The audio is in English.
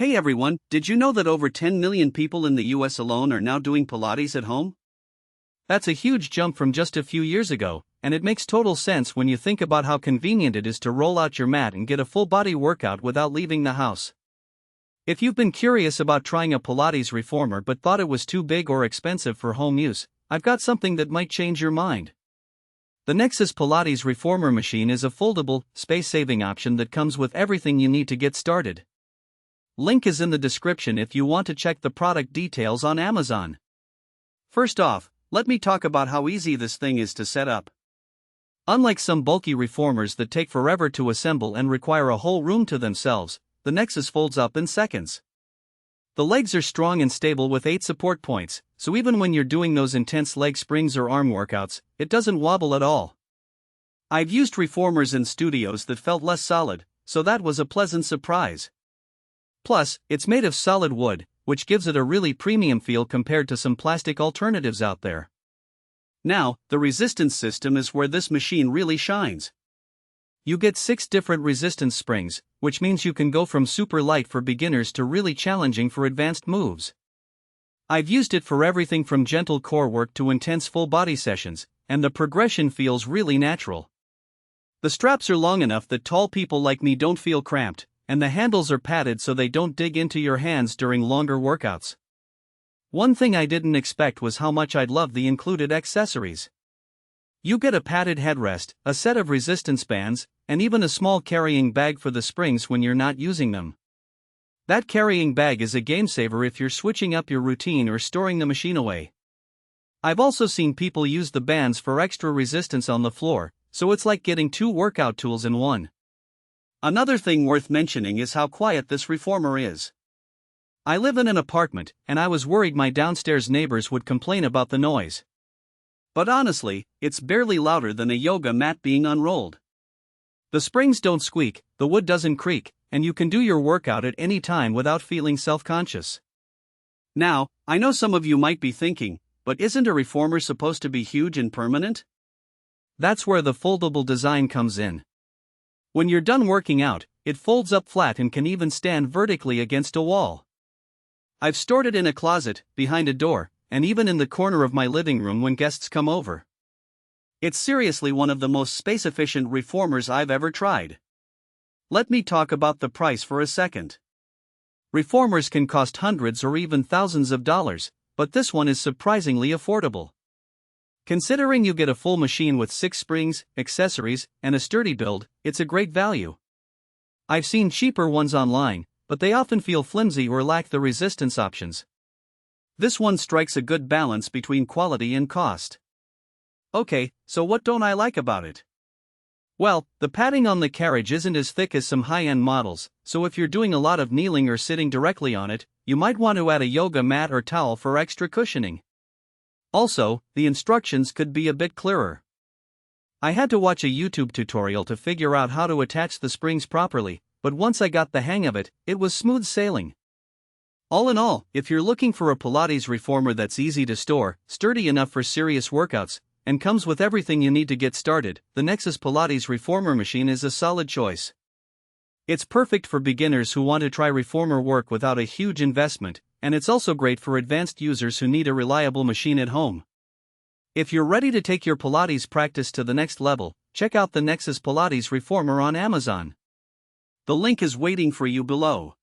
Hey everyone, did you know that over 10 million people in the US alone are now doing Pilates at home? That's a huge jump from just a few years ago, and it makes total sense when you think about how convenient it is to roll out your mat and get a full body workout without leaving the house. If you've been curious about trying a Pilates reformer but thought it was too big or expensive for home use, I've got something that might change your mind. The Nexace Pilates reformer machine is a foldable, space-saving option that comes with everything you need to get started. Link is in the description if you want to check the product details on Amazon. First off, let me talk about how easy this thing is to set up. Unlike some bulky reformers that take forever to assemble and require a whole room to themselves, the Nexace folds up in seconds. The legs are strong and stable with 8 support points, so even when you're doing those intense leg springs or arm workouts, it doesn't wobble at all. I've used reformers in studios that felt less solid, so that was a pleasant surprise. Plus, it's made of solid wood, which gives it a really premium feel compared to some plastic alternatives out there. Now, the resistance system is where this machine really shines. You get 6 different resistance springs, which means you can go from super light for beginners to really challenging for advanced moves. I've used it for everything from gentle core work to intense full body sessions, and the progression feels really natural. The straps are long enough that tall people like me don't feel cramped, and the handles are padded so they don't dig into your hands during longer workouts. One thing I didn't expect was how much I'd love the included accessories. You get a padded headrest, a set of resistance bands, and even a small carrying bag for the springs when you're not using them. That carrying bag is a game saver if you're switching up your routine or storing the machine away. I've also seen people use the bands for extra resistance on the floor, so it's like getting 2 workout tools in one. Another thing worth mentioning is how quiet this reformer is. I live in an apartment, and I was worried my downstairs neighbors would complain about the noise. But honestly, it's barely louder than a yoga mat being unrolled. The springs don't squeak, the wood doesn't creak, and you can do your workout at any time without feeling self-conscious. Now, I know some of you might be thinking, but isn't a reformer supposed to be huge and permanent? That's where the foldable design comes in. When you're done working out, it folds up flat and can even stand vertically against a wall. I've stored it in a closet, behind a door, and even in the corner of my living room when guests come over. It's seriously one of the most space-efficient reformers I've ever tried. Let me talk about the price for a second. Reformers can cost hundreds or even thousands of dollars, but this one is surprisingly affordable. Considering you get a full machine with 6 springs, accessories, and a sturdy build, it's a great value. I've seen cheaper ones online, but they often feel flimsy or lack the resistance options. This one strikes a good balance between quality and cost. Okay, so what don't I like about it? Well, the padding on the carriage isn't as thick as some high-end models, so if you're doing a lot of kneeling or sitting directly on it, you might want to add a yoga mat or towel for extra cushioning. Also, the instructions could be a bit clearer. I had to watch a YouTube tutorial to figure out how to attach the springs properly, but once I got the hang of it, it was smooth sailing. All in all, if you're looking for a Pilates reformer that's easy to store, sturdy enough for serious workouts, and comes with everything you need to get started, the Nexace Pilates reformer machine is a solid choice. It's perfect for beginners who want to try reformer work without a huge investment, and it's also great for advanced users who need a reliable machine at home. If you're ready to take your Pilates practice to the next level, check out the Nexace Pilates reformer on Amazon. The link is waiting for you below.